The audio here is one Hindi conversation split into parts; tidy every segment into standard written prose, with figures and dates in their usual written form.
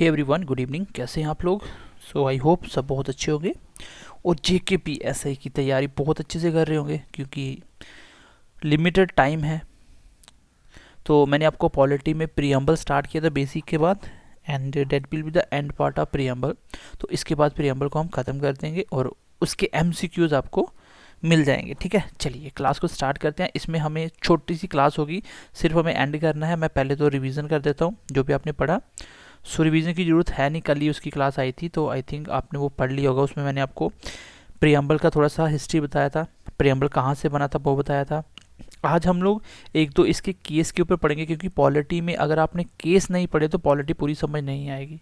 Hey everyone, good evening. कैसे हैं आप लोग? सो आई होप सब बहुत अच्छे होंगे और JKPSI की तैयारी बहुत अच्छे से कर रहे होंगे क्योंकि लिमिटेड टाइम है। तो मैंने आपको पॉलिटी में प्रीएम्बल स्टार्ट किया था बेसिक के बाद, and that will be the end part of preamble. तो इसके बाद प्रीएम्बल को हम ख़त्म कर देंगे और उसके MCQs आपको मिल जाएंगे। ठीक है, चलिए क्लास को स्टार्ट करते हैं। इसमें हमें छोटी सी क्लास होगी, सिर्फ हमें एंड करना है। मैं पहले तो रिवीजन कर देता हूँ जो भी आपने पढ़ा। सो रिवीजन की ज़रूरत है नहीं, कल ही उसकी क्लास आई थी तो आई थिंक आपने वो पढ़ लिया होगा। उसमें मैंने आपको प्रियम्बल का थोड़ा सा हिस्ट्री बताया था, प्रियम्बल कहाँ से बना था वो बताया था। आज हम लोग एक दो इसके केस के ऊपर पढ़ेंगे क्योंकि पॉलिटी में अगर आपने केस नहीं पढ़े तो पॉलिटी पूरी समझ नहीं आएगी।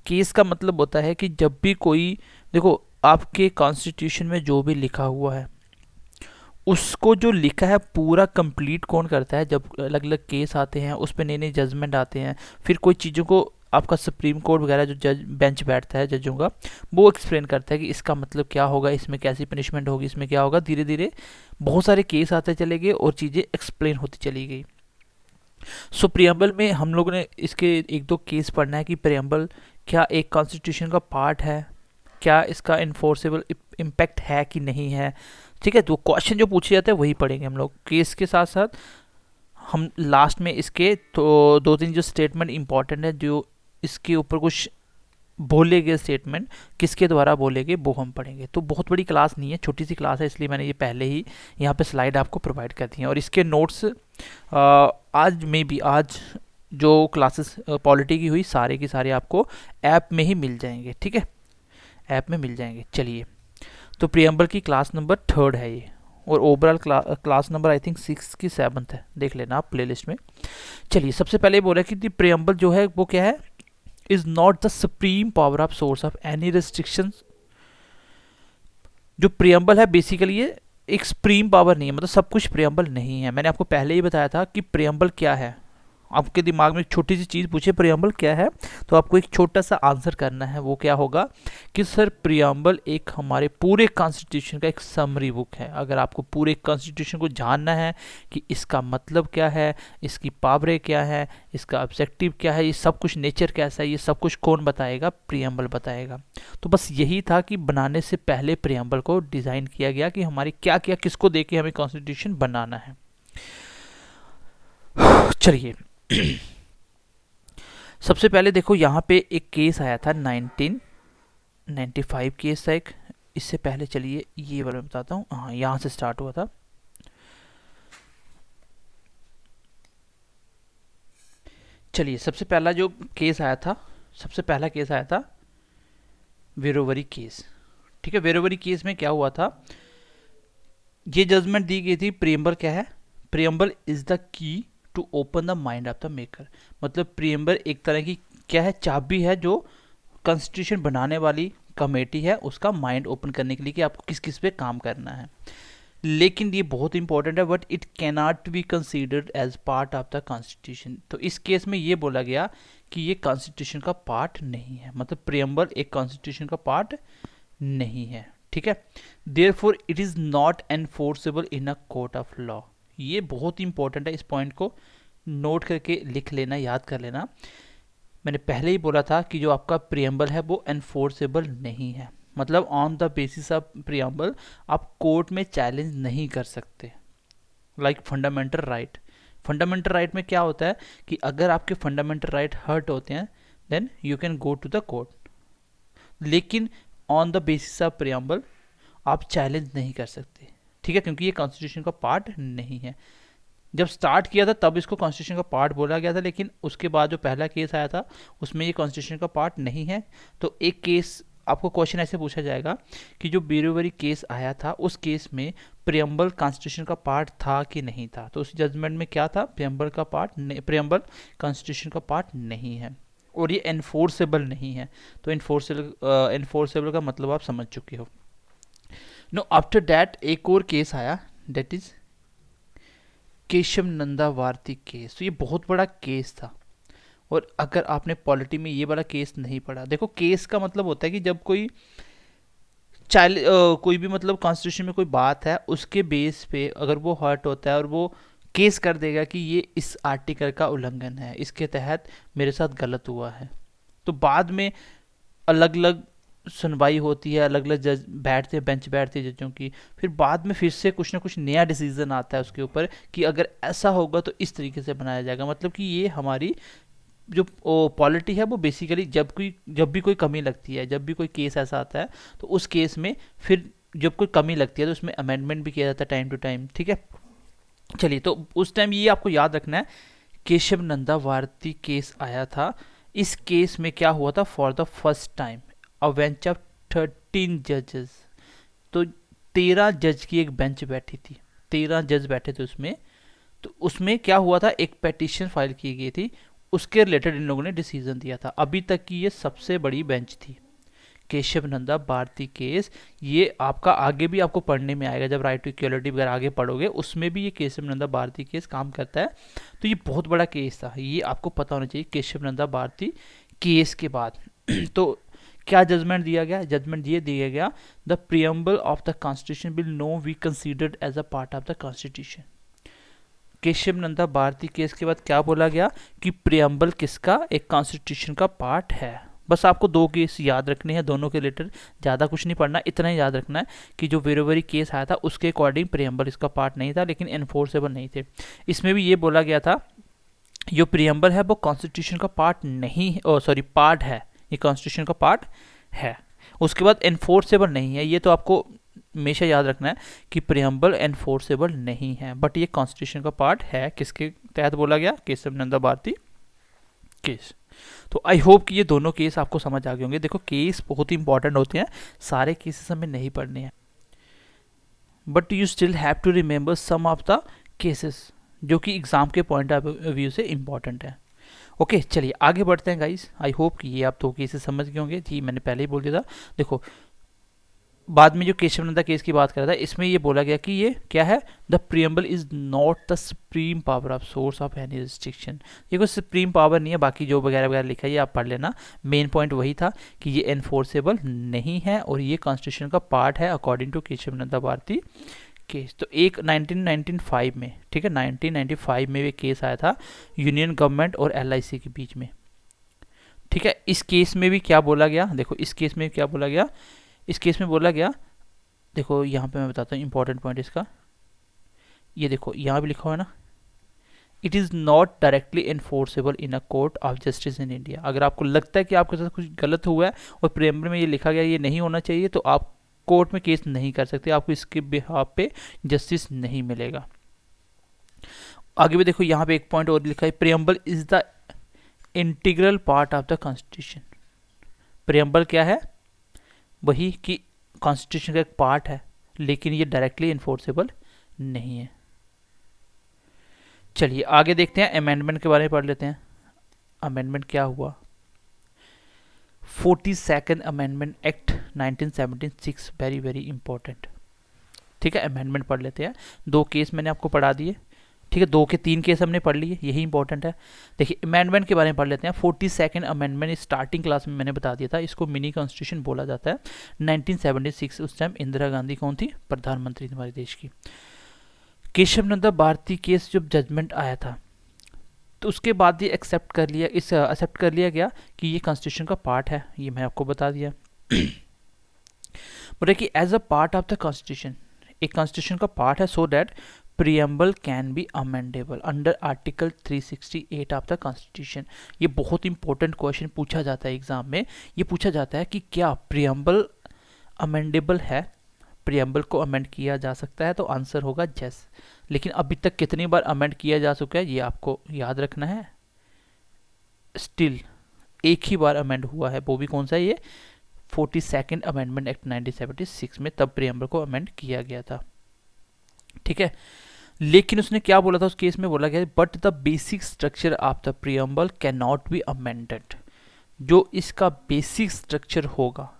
केस का मतलब होता है कि जब भी कोई, देखो आपके कॉन्स्टिट्यूशन में जो भी लिखा हुआ है उसको जो लिखा है पूरा कंप्लीट कौन करता है? जब अलग अलग केस आते हैं, उस पर नए नए जजमेंट आते हैं, फिर कोई चीज़ों को आपका सुप्रीम कोर्ट वगैरह जो जज बेंच बैठता है जजों का, वो एक्सप्लेन करता है कि इसका मतलब क्या होगा, इसमें कैसी पनिशमेंट होगी, इसमें क्या होगा। धीरे धीरे बहुत सारे केस आते चले गए और चीज़ें एक्सप्लेन होती चली गई। सो प्रियम्बल में हम लोगों ने इसके एक दो केस पढ़ना है कि प्रियम्बल क्या एक कॉन्स्टिट्यूशन का पार्ट है, क्या इसका इन्फोर्सेबल इम्पैक्ट है कि नहीं है। ठीक है, तो क्वेश्चन जो पूछे जाते हैं वही पढ़ेंगे हम लोग केस के साथ साथ। हम लास्ट में इसके तो दो तीन जो स्टेटमेंट इंपॉर्टेंट है, जो इसके ऊपर कुछ बोले गए स्टेटमेंट किसके द्वारा बोले गए वो हम पढ़ेंगे। तो बहुत बड़ी क्लास नहीं है, छोटी सी क्लास है, इसलिए मैंने ये पहले ही यहाँ पे स्लाइड आपको प्रोवाइड कर दी है। और इसके नोट्स आज में भी, आज जो क्लासेस पॉलिटी की हुई सारे की सारे आपको ऐप में ही मिल जाएंगे। ठीक है, ऐप में मिल जाएंगे। चलिए, तो प्रियम्बल की क्लास नंबर 3 है ये, और overall class number I think 6 की 7th है, देख लेना आप प्लेलिस्ट में। चलिए, सबसे पहले बोल रहा है कि प्रियम्बल जो है वो क्या है, is not the supreme power of source of any restriction. जो प्रियम्बल है बेसिकली ये एक सुप्रीम पावर नहीं है, मतलब सब कुछ प्रियम्बल नहीं है। मैंने आपको पहले ही बताया था कि प्रियम्बल क्या है। आपके दिमाग में एक छोटी सी चीज़ पूछे प्रियम्बल क्या है, तो आपको एक छोटा सा आंसर करना है। वो क्या होगा कि सर प्रियम्बल एक हमारे पूरे कॉन्स्टिट्यूशन का एक समरी बुक है। अगर आपको पूरे कॉन्स्टिट्यूशन को जानना है कि इसका मतलब क्या है, इसकी पावरें क्या है, इसका ऑब्जेक्टिव क्या है, ये सब कुछ नेचर कैसा है, ये सब कुछ कौन बताएगा? प्रियम्बल बताएगा। तो बस यही था कि बनाने से पहले प्रियम्बल को डिज़ाइन किया गया कि हमारी क्या क्या किसको दे के हमें कॉन्स्टिट्यूशन बनाना है। चलिए, सबसे पहले देखो यहाँ पे एक केस आया था 1995 केस था एक। इससे पहले चलिए ये वाला मैं बताता हूँ। हाँ, यहाँ से स्टार्ट हुआ था। चलिए, सबसे पहला जो केस आया था, सबसे पहला केस आया था वेरोवरी केस। ठीक है, वेरोवरी केस में क्या हुआ था, ये जजमेंट दी गई थी प्रियम्बल क्या है, preamble is the key to open the mind of the maker. मतलब प्रियम्बल एक तरह की क्या है, चाबी है जो कॉन्स्टिट्यूशन बनाने वाली कमेटी है उसका माइंड ओपन करने के लिए कि आपको किस किस पे काम करना है। लेकिन ये बहुत इंपॉर्टेंट है, but it cannot be considered as part of the constitution. तो इस केस में ये बोला गया कि ये कॉन्स्टिट्यूशन का पार्ट नहीं है, मतलब प्रियम्बल एक कॉन्स्टिट्यूशन का पार्ट नहीं है। ठीक है, therefore it is not enforceable in a court of law. ये बहुत इंपॉर्टेंट है, इस पॉइंट को नोट करके लिख लेना, याद कर लेना। मैंने पहले ही बोला था कि जो आपका प्रियम्बल है वो एनफोर्सेबल नहीं है, मतलब on the basis of preamble आप कोर्ट में चैलेंज नहीं कर सकते। Like fundamental right, fundamental right में क्या होता है कि अगर आपके फंडामेंटल राइट हर्ट होते हैं then you can go to the court, लेकिन on the basis of preamble आप चैलेंज नहीं कर सकते। ठीक है, क्योंकि ये कॉन्स्टिट्यूशन का पार्ट नहीं है। जब स्टार्ट किया था तब इसको कॉन्स्टिट्यूशन का पार्ट बोला गया था, लेकिन उसके बाद जो पहला केस आया था उसमें ये कॉन्स्टिट्यूशन का पार्ट नहीं है। तो एक केस आपको क्वेश्चन ऐसे पूछा जाएगा कि जो बेरोवरी केस आया था उस केस में प्रियम्बल कॉन्स्टिट्यूशन का पार्ट था कि नहीं था। तो उस जजमेंट में क्या था, प्रियम्बल का पार्ट, प्रियम्बल कॉन्स्टिट्यूशन का पार्ट नहीं है और ये एनफोर्सेबल नहीं है। तो एनफोर्सेबल का मतलब आप समझ चुके हो। नो, आफ्टर दैट एक और केस आया, that is Kesavananda Bharati case. तो ये बहुत बड़ा केस था, और अगर आपने पॉलिटी में ये वाला केस नहीं पढ़ा, देखो केस का मतलब होता है कि जब कोई कोई भी मतलब कॉन्स्टिट्यूशन में कोई बात है उसके बेस पे अगर वो हर्ट होता है और वो केस कर देगा कि ये इस आर्टिकल का उल्लंघन है, इसके तहत मेरे साथ गलत हुआ है। तो बाद में अलग अलग सुनवाई होती है, अलग अलग जज बैठते हैं, बेंच बैठती है जजों की, फिर बाद में फिर से कुछ ना कुछ नया डिसीजन आता है उसके ऊपर कि अगर ऐसा होगा तो इस तरीके से बनाया जाएगा। मतलब कि ये हमारी जो पॉलिटी है वो बेसिकली जब भी कोई कमी लगती है, जब भी कोई केस ऐसा आता है, तो उस केस में फिर जब कोई कमी लगती है तो उसमें अमेंडमेंट भी किया जाता है टाइम टू टाइम। ठीक है, चलिए, तो उस टाइम ये आपको याद रखना है, केशव नंदा भारती केस आया था। इस केस में क्या हुआ था, for the first time a bench of 13 जजेस, तो 13 जज की एक बेंच बैठी थी, 13 जज बैठे थे उसमें। तो उसमें क्या हुआ था, एक पेटिशन फाइल की गई थी, उसके रिलेटेड इन लोगों ने डिसीजन दिया था। अभी तक की ये सबसे बड़ी बेंच थी, केशव नंदा भारती केस। ये आपका आगे भी आपको पढ़ने में आएगा, जब राइट टू इक्वलिटी वगैरह आगे पढ़ोगे उसमें भी ये केशव नंदा भारती केस काम करता है। तो ये बहुत बड़ा केस था, ये आपको पता होना चाहिए केशव नंदा भारती केस के बाद। तो क्या जजमेंट दिया गया, जजमेंट ये दिया गया, the preamble of the constitution will no be considered as a part of the constitution. Kesavananda Bharati case के बाद क्या बोला गया कि प्रियम्बल किसका, एक कॉन्स्टिट्यूशन का पार्ट है। बस आपको दो केस याद रखने हैं, दोनों के रिलेटेड ज़्यादा कुछ नहीं पढ़ना, इतना ही याद रखना है कि जो वेरोवरी केस आया था उसके अकॉर्डिंग प्रियम्बल इसका पार्ट नहीं था, लेकिन एनफोर्सेबल नहीं थे। इसमें भी ये बोला गया था जो प्रियम्बल है वो कॉन्स्टिट्यूशन का पार्ट नहीं, सॉरी पार्ट है, ये कॉन्स्टिट्यूशन का पार्ट है। उसके बाद एनफोर्सेबल नहीं है, ये तो आपको हमेशा याद रखना है कि प्रियम्बल एनफोर्सेबल नहीं है, बट ये कॉन्स्टिट्यूशन का पार्ट है। किसके तहत बोला गया, केशव नंदा भारती केस। तो आई होप कि ये दोनों केस आपको समझ आ गए होंगे। देखो केस बहुत ही इंपॉर्टेंट होते हैं, सारे केसेस हमें नहीं पढ़ने हैं, but you still have to remember some of the cases जो कि एग्जाम के पॉइंट ऑफ व्यू से इंपॉर्टेंट है। ओके, चलिए आगे बढ़ते हैं गाइस। आई होप कि ये आप दो केसेस समझ गए होंगे। जी मैंने पहले ही बोल दिया था। देखो बाद में जो केशव नंदा केस की बात कर रहा था, इसमें ये बोला गया कि ये क्या है, the preamble is not the supreme power of source of any restriction. ये कोई सुप्रीम पावर नहीं है, बाकी जो वगैरह वगैरह लिखा है ये आप पढ़ लेना। मेन पॉइंट वही था कि ये एनफोर्सेबल नहीं है और ये कॉन्स्टिट्यूशन का पार्ट है according to Kesavananda Bharati case. तो एक 1995 में, ठीक है, 1995 में ये केस आया था यूनियन गवर्नमेंट और LIC के बीच में। ठीक है, इस केस में भी क्या बोला गया, देखो इस केस में क्या बोला गया, इस केस में बोला गया, देखो यहाँ पे मैं बताता हूँ इंपॉर्टेंट पॉइंट इसका, ये देखो यहाँ भी लिखा हुआ है ना, it is not directly enforceable in a court of justice in India. अगर आपको लगता है कि आपके साथ कुछ गलत हुआ है और प्रेम्बल में ये लिखा गया ये नहीं होना चाहिए, तो आप कोर्ट में केस नहीं कर सकते, आपको इसके बिहाफ पे जस्टिस नहीं मिलेगा। आगे भी देखो यहाँ पे एक पॉइंट और लिखा है, preamble is the integral part of the constitution. Preamble क्या है, वही कि कॉन्स्टिट्यूशन का एक पार्ट है, लेकिन ये डायरेक्टली इन्फोर्सेबल नहीं है। चलिए आगे देखते हैं, अमेंडमेंट के बारे में पढ़ लेते हैं। अमेंडमेंट क्या हुआ, 42nd amendment act 1976, very very important. ठीक है, अमेंडमेंट पढ़ लेते हैं। दो केस मैंने आपको पढ़ा दिए, ठीक है, 2 के 3 केस हमने पढ़ लिए, यही इंपॉर्टेंट है। देखिए अमेंडमेंट के बारे में पढ़ लेते हैं। 42nd अमेंडमेंट स्टार्टिंग क्लास में मैंने बता दिया था, इसको मिनी कॉन्स्टिट्यूशन बोला जाता है। 1976, उस टाइम इंदिरा गांधी कौन थी, प्रधानमंत्री हमारे देश की। केशव नंदा भारती केस जब जजमेंट आया था तो उसके बाद ये एक्सेप्ट कर लिया गया कि ये कॉन्स्टिट्यूशन का पार्ट है, ये मैं आपको बता दिया। बोले कि as a part of the constitution, एक कॉन्स्टिट्यूशन का पार्ट है, so that preamble can be amendable under article 368 of the constitution. ये बहुत इंपॉर्टेंट क्वेश्चन पूछा जाता है एग्जाम में। ये पूछा जाता है कि क्या प्रियम्बल अमेंडेबल है, प्रियम्बल को अमेंड किया जा सकता है, तो आंसर होगा यस। लेकिन अभी तक कितनी बार अमेंड किया जा चुका है ये आपको याद रखना है। स्टिल एक ही बार अमेंड हुआ है, वो भी कौन सा है, ये 42nd अमेंडमेंट एक्ट 1976 में, तब प्रियम्बल को अमेंड किया गया था। ठीक है, लेकिन उसने क्या बोला था उस केस में, बोला गया but the basic structure of the preamble can not be amended. जो इसका बेसिक स्ट्रक्चर होगा,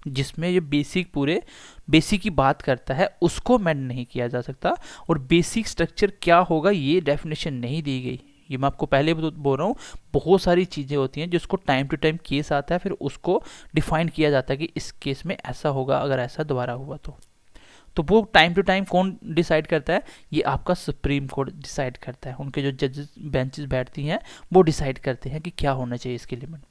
जिसमें ये पूरे बेसिक की बात करता है, उसको अमेंड नहीं किया जा सकता। और बेसिक स्ट्रक्चर क्या होगा ये डेफिनेशन नहीं दी गई, ये मैं आपको पहले बोल रहा हूँ। बहुत सारी चीज़ें होती हैं जिसको टाइम टू टाइम केस आता है, फिर उसको डिफाइन किया जाता है कि इस केस में ऐसा होगा अगर ऐसा दोबारा हुआ तो वो टाइम टू टाइम कौन डिसाइड करता है? ये आपका सुप्रीम कोर्ट डिसाइड करता है। उनके जो जजेस बेंचेस बैठती हैं वो डिसाइड करते हैं कि क्या होना चाहिए इसकी लिमिट।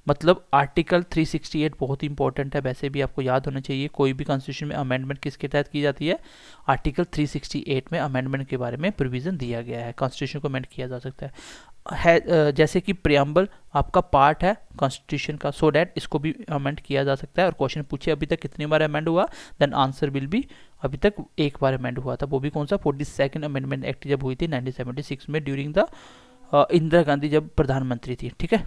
मतलब आर्टिकल 368 बहुत ही इंपॉर्टेंट है, वैसे भी आपको याद होना चाहिए। कोई भी कॉन्स्टिट्यूशन में अमेंडमेंट किसके तहत की जाती है? आर्टिकल 368 में अमेंडमेंट के बारे में प्रोविजन दिया गया है, कॉन्स्टिट्यूशन को अमेंड किया जा सकता है जैसे कि प्रियम्बल आपका पार्ट है कॉन्स्टिट्यूशन का, सो डैट इसको भी अमेंड किया जा सकता है। और क्वेश्चन पूछे अभी तक कितनी बार अमेंड हुआ, देन आंसर विल बी अभी तक एक बार अमेंड हुआ था, वो भी कौन सा? 42nd अमेंडमेंट एक्ट जब हुई थी 1976 में, ड्यूरिंग द इंदिरा गांधी जब प्रधानमंत्री थी। ठीक है,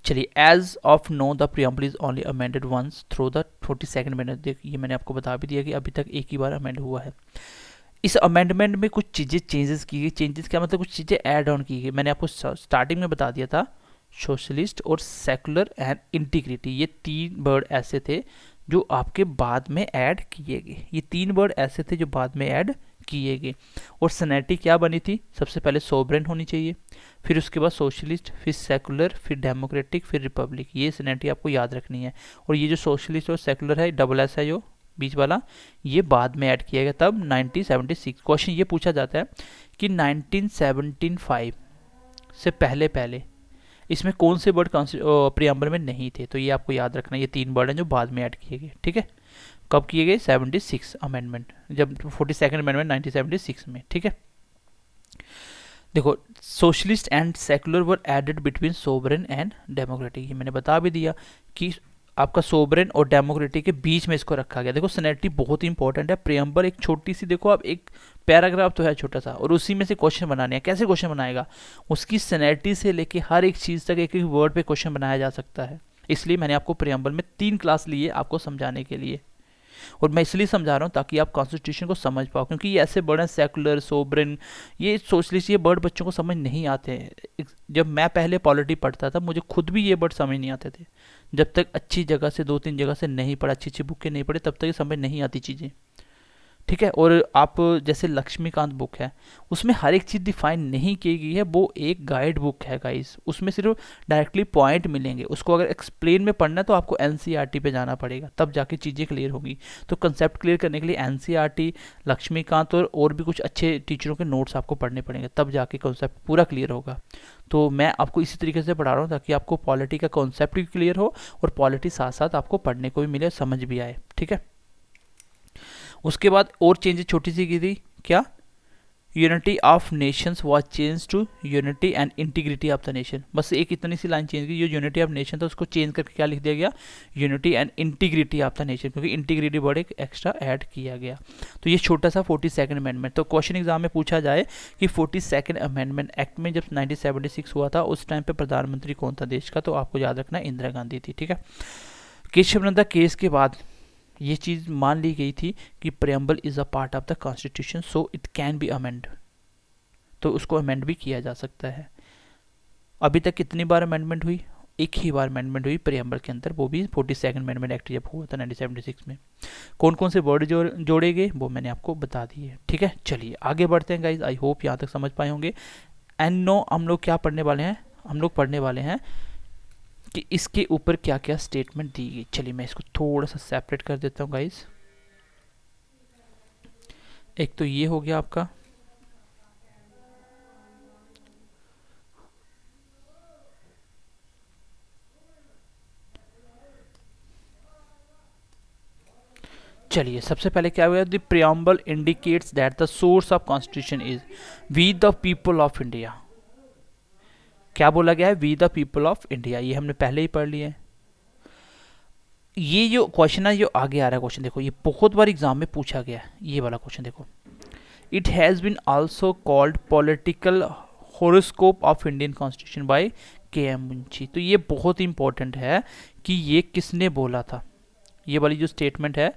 चलिए, as of know the preamble is only amended once through the 42nd amendment. ये मैंने आपको बता भी दिया कि अभी तक एक ही बार अमेंड हुआ है। इस अमेंडमेंट में कुछ चीज़ें चेंजेस की गई। चेंजेस क्या मतलब? कुछ चीज़ें ऐड ऑन की गई। मैंने आपको स्टार्टिंग में बता दिया था, सोशलिस्ट और सेकुलर एंड इंटीग्रिटी, ये 3 वर्ड ऐसे थे जो आपके बाद में ऐड किए गए। ये 3 वर्ड ऐसे थे जो बाद में ऐड किए गए। और सनेटी क्या बनी थी? सबसे पहले सोवरेन होनी चाहिए, फिर उसके बाद सोशलिस्ट, फिर सेकुलर, फिर डेमोक्रेटिक, फिर रिपब्लिक। ये सनेटी आपको याद रखनी है। और ये जो सोशलिस्ट और सेकुलर है, डबल एस है जो बीच वाला, ये बाद में ऐड किया गया तब 1976। क्वेश्चन ये पूछा जाता है कि 1975 से पहले पहले इसमें कौन से वर्ड प्रियम्बल में नहीं थे? तो ये आपको याद रखना, ये 3 वर्ड हैं जो बाद में ऐड किए गए। ठीक है, कब किए गए? 76 अमेंडमेंट, जब 42nd अमेंडमेंट 1976 में। ठीक है, देखो, socialist and secular were added between sovereign and democratic. ये मैंने बता भी दिया कि आपका सोवरेन और डेमोक्रेटिक के बीच में इसको रखा गया। देखो, सनेटी बहुत ही इंपॉर्टेंट है। प्रियम्बल एक छोटी सी, देखो आप, एक पैराग्राफ तो है छोटा सा, और उसी में से क्वेश्चन बनाने हैं। कैसे क्वेश्चन बनाएगा? उसकी सनेटी से लेके हर एक चीज़ तक एक एक वर्ड पे क्वेश्चन बनाया जा सकता है। इसलिए मैंने आपको प्रियम्बल में 3 क्लास लिए आपको समझाने के लिए, और मैं इसलिए समझा रहा हूँ ताकि आप कॉन्स्टिट्यूशन को समझ पाओ, क्योंकि ये ऐसे वर्ड हैं सेकुलर, सोवरेन, ये सोशलिस्ट, ये वर्ड बच्चों को समझ नहीं आते हैं। जब मैं पहले पॉलिटी पढ़ता था मुझे खुद भी ये वर्ड समझ नहीं आते थे। जब तक अच्छी जगह से 2-3 जगह से नहीं पढ़ा, अच्छी अच्छी बुकें नहीं पढ़ी, तब तक ये समझ नहीं आती चीज़ें। ठीक है, और आप जैसे लक्ष्मीकांत बुक है, उसमें हर एक चीज़ डिफाइन नहीं की गई है, वो एक गाइड बुक है गाइस। उसमें सिर्फ डायरेक्टली पॉइंट मिलेंगे। उसको अगर एक्सप्लेन में पढ़ना है तो आपको एनसीईआरटी पे जाना पड़ेगा, तब जाके चीज़ें क्लियर होंगी। तो कंसेप्ट क्लियर करने के लिए एनसीईआरटी, लक्ष्मीकांत और भी कुछ अच्छे टीचरों के नोट्स आपको पढ़ने पड़ेंगे, तब जाके कॉन्सेप्ट पूरा क्लियर होगा। तो मैं आपको इसी तरीके से पढ़ा रहा हूँ ताकि आपको पॉलिटी का कॉन्सेप्ट भी क्लियर हो और पॉलिटी साथ साथ आपको पढ़ने को भी मिले, समझ भी आए। ठीक है, उसके बाद और चेंजेस छोटी सी की थी। क्या? Unity of nations was change to unity and integrity of the nation. बस एक इतनी सी लाइन चेंज की, जो यूनिटी ऑफ नेशन था उसको चेंज करके क्या लिख दिया गया? Unity and integrity of the nation, क्योंकि इंटीग्रिटी वर्ड एक एक्स्ट्रा ऐड किया गया। तो ये छोटा सा 42nd अमेंडमेंट। तो क्वेश्चन एग्जाम में पूछा जाए कि 42nd अमेंडमेंट एक्ट में जब 1976 हुआ था, उस टाइम पे प्रधानमंत्री कौन था देश का? तो आपको याद रखना इंदिरा गांधी थी। ठीक है, केशव नंदा केस के बाद ये चीज़ मान ली गई थी कि preamble is a part of the constitution, so it can be amend, तो उसको अमेंड भी किया जा सकता है। अभी तक कितनी बार अमेंडमेंट हुई? एक ही बार अमेंडमेंट हुई प्रियम्बल के अंदर, वो भी 42nd अमेंडमेंट एक्ट जब हुआ था 1976 में। कौन कौन से वर्ड जोड़े गए वो मैंने आपको बता दिए। ठीक है, चलिए आगे बढ़ते हैं गाइज। आई होप यहाँ तक समझ पाए होंगे। एंड नो, हम लोग क्या पढ़ने वाले हैं? हम लोग पढ़ने वाले हैं कि इसके ऊपर क्या क्या स्टेटमेंट दी गई। चलिए मैं इसको थोड़ा सा सेपरेट कर देता हूँ गाइस। एक तो ये हो गया आपका, चलिए सबसे पहले क्या हुआ? The preamble indicates that the source of constitution is we the people of India. क्या बोला गया है? We the people of India. ये हमने पहले ही पढ़ लिया है। ये जो क्वेश्चन है जो आगे आ रहा है क्वेश्चन, देखो ये बहुत बार एग्जाम में पूछा गया है। ये वाला क्वेश्चन देखो, it has been also called political horoscope of Indian constitution by के.एम. मुंशी। तो ये बहुत इंपॉर्टेंट है कि ये किसने बोला था। ये वाली जो स्टेटमेंट है,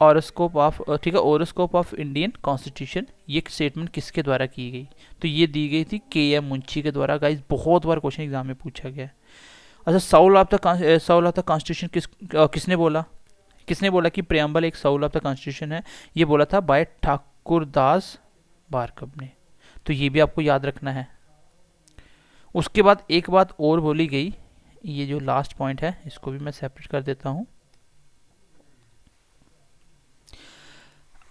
ऑरोस्कोप ऑफ, ठीक है, ऑरोस्कोप ऑफ इंडियन कॉन्स्टिट्यूशन, ये स्टेटमेंट किसके द्वारा की गई? तो ये दी गई थी के.एम. मुंशी के द्वारा। गाइस बहुत बार क्वेश्चन एग्जाम में पूछा गया है। अच्छा, साउल ऑफ द कॉन्स्टिट्यूशन किसने बोला? किसने बोला कि प्रियम्बल एक साउल ऑफ द कॉन्स्टिट्यूशन है? ये बोला था बाय ठाकुरदास बारकब ने। तो ये भी आपको याद रखना है। उसके बाद एक बात और बोली गई, ये जो लास्ट पॉइंट है इसको भी मैं सेपरेट कर देता हूँ।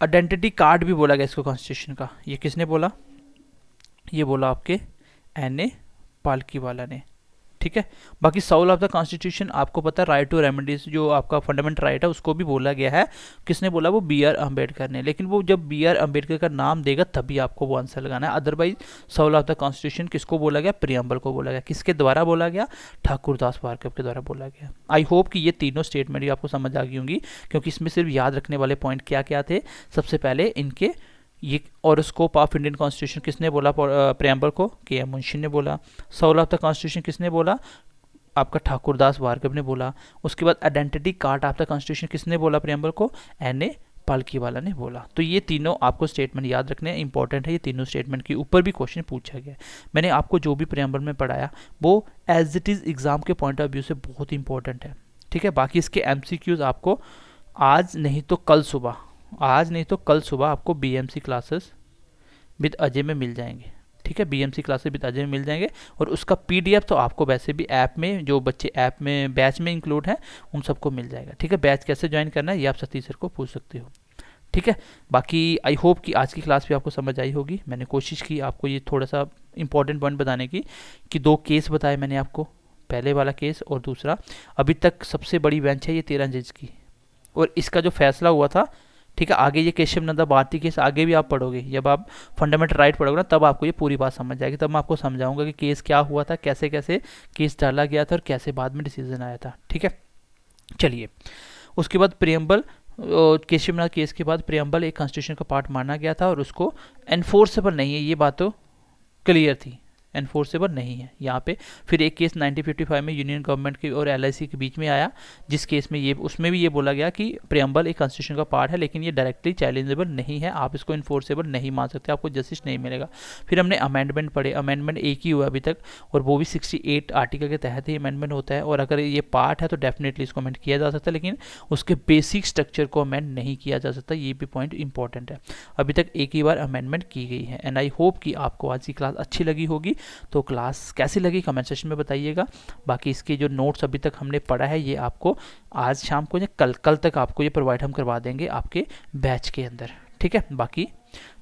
आइडेंटिटी कार्ड भी बोला गया इसको कॉन्स्टिट्यूशन का। ये किसने बोला? ये बोला आपके एन.ए. पालकीवाला ने। ठीक है, बाकी सोल ऑफ द कॉन्स्टिट्यूशन आपको पता है, राइट टू रेमेडीज जो आपका फंडामेंटल राइट है उसको भी बोला गया है। किसने बोला? वो बी आर अम्बेडकर ने। लेकिन वो जब बी आर अम्बेडकर का नाम देगा तभी आपको वो आंसर लगाना है, otherwise soul of the constitution किसको बोला गया? प्रियम्बल को बोला गया। किसके द्वारा बोला गया? ठाकुरदास भार्गव के द्वारा बोला गया। आई होप कि ये तीनों स्टेटमेंट भी आपको समझ आ गई होंगी, क्योंकि इसमें सिर्फ याद रखने वाले पॉइंट क्या क्या थे। सबसे पहले इनके ये ऑरोस्कोप ऑफ इंडियन कॉन्स्टिट्यूशन किसने बोला? प्रियम्बल को के एम मुंशी ने बोला। सोल ऑफ द कॉन्स्टिट्यूशन किसने बोला? आपका ठाकुरदास भार्गव ने बोला। उसके बाद identity card of the constitution किसने बोला प्रियम्बल को? एन.ए. पालकीवाला ने बोला। तो ये तीनों आपको स्टेटमेंट याद रखने इंपॉर्टेंट है। ये तीनों स्टेटमेंट के ऊपर भी क्वेश्चन पूछा गया। मैंने आपको जो भी प्रियम्बल में पढ़ाया वो एज इट इज़ एग्जाम के पॉइंट ऑफ व्यू से बहुत इंपॉर्टेंट है। ठीक है, बाकी इसके एमसीक्यूज आपको आज नहीं तो कल सुबह आपको बीएमसी क्लासेस विद अजय में मिल जाएंगे। ठीक है, बीएमसी क्लासेस विद अजय में मिल जाएंगे। और उसका पीडीएफ तो आपको वैसे भी ऐप में, जो बच्चे ऐप में बैच में इंक्लूड हैं उन सबको मिल जाएगा। ठीक है, बैच कैसे ज्वाइन करना है ये आप सतीश सर को पूछ सकते हो। ठीक है, बाकी आई होप कि आज की क्लास भी आपको समझ आई होगी। मैंने कोशिश की आपको ये थोड़ा सा इंपॉर्टेंट पॉइंट बताने की, कि 2 केस बताए मैंने आपको, पहले वाला केस और दूसरा अभी तक सबसे बड़ी बेंच है ये 13 जज की, और इसका जो फैसला हुआ था। ठीक है, आगे ये केशव नंदा भारती केस आगे भी आप पढ़ोगे, जब आप फंडामेंटल राइट पढ़ोगे ना तब आपको ये पूरी बात समझ जाएगी। तब मैं आपको समझाऊंगा कि केस क्या हुआ था, कैसे कैसे केस डाला गया था और कैसे बाद में डिसीजन आया था। ठीक है, चलिए उसके बाद प्रियम्बल, केशवनाथ केस के बाद प्रियम्बल एक कॉन्स्टिट्यूशन का पार्ट माना गया था और उसको एनफोर्सेबल नहीं है, ये बात तो क्लियर थी, एनफोर्सेबल नहीं है यहाँ पे। फिर एक केस 1955 में यूनियन गवर्नमेंट की और एलआईसी के बीच में आया, जिस केस में ये उसमें भी ये बोला गया कि प्रियम्बल एक कॉन्स्टिट्यूशन का पार्ट है, लेकिन ये डायरेक्टली चैलेंजेबल नहीं है, आप इसको इन्फोर्सेबल नहीं मान सकते, आपको जस्टिस नहीं मिलेगा। फिर हमने अमेंडमेंट पढ़े, अमेंडमेंट एक ही हुआ अभी तक, और वो भी 68 आर्टिकल के तहत ही अमेंडमेंट होता है। और अगर ये पार्ट है तो डेफिनेटली इसको अमेंड किया जा सकता है, लेकिन उसके बेसिक स्ट्रक्चर को अमेंड नहीं किया जा सकता, ये भी पॉइंट इंपॉर्टेंट है। अभी तक एक ही बार अमेंडमेंट की गई है। एंड आई होप कि आपको आज की क्लास अच्छी लगी होगी। तो क्लास कैसी लगी कमेंट सेक्शन में बताइएगा। बाकी इसके जो नोट्स अभी तक हमने पढ़ा है ये आपको आज शाम को या कल तक आपको ये प्रोवाइड हम करवा देंगे आपके बैच के अंदर। ठीक है, बाकी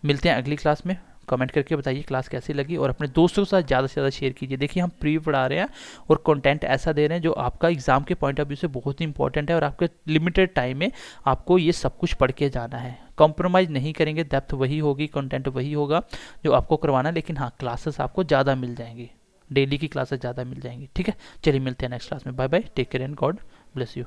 मिलते हैं अगली क्लास में। कमेंट करके बताइए क्लास कैसी लगी, और अपने दोस्तों के साथ ज़्यादा से ज़्यादा शेयर कीजिए। देखिए हम प्री पढ़ा रहे हैं और कंटेंट ऐसा दे रहे हैं जो आपका एग्जाम के पॉइंट ऑफ व्यू से बहुत ही इंपॉर्टेंट है, और आपके लिमिटेड टाइम में आपको ये सब कुछ पढ़ के जाना है। कॉम्प्रोमाइज़ नहीं करेंगे, डेप्थ वही होगी, कंटेंट वही होगा जो आपको करवाना है, लेकिन हाँ क्लासेस आपको ज़्यादा मिल जाएंगी, डेली की क्लासेस ज़्यादा मिल जाएंगी। ठीक है, चलिए मिलते हैं नेक्स्ट क्लास में। Bye bye, take care and God bless you.